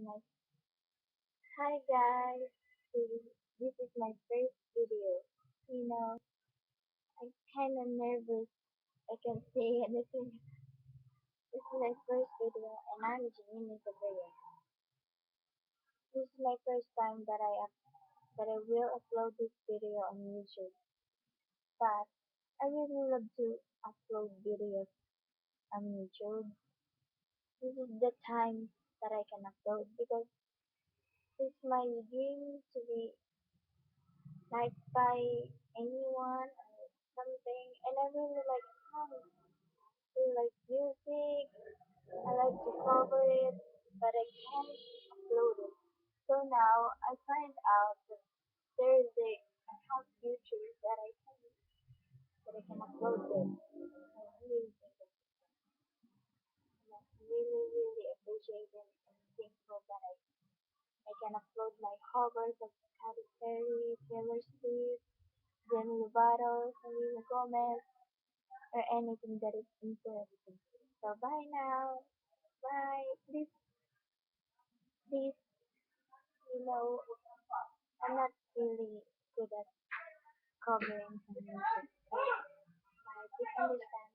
my hi guys. This is my first video. I'm kind of nervous. I can't say anything. This is my first video, and I'm Janine Cabrera. This is my first time that I will upload this video on YouTube. But I really love to upload videos on YouTube. This is the time that I can upload because it's my dream to be liked by anyone or something. And I really like songs. I like music. I like to cover it, but I can't upload it. So now I find out that there is a account YouTube that I can upload this. I really think I'm really appreciating and thankful that I can upload my covers of Katy Perry, Taylor Swift, Demi Lovato, Selena Gomez, or anything that is interesting. So bye now. Bye. Please, I'm not really good at covering some music. So bye. Please understand.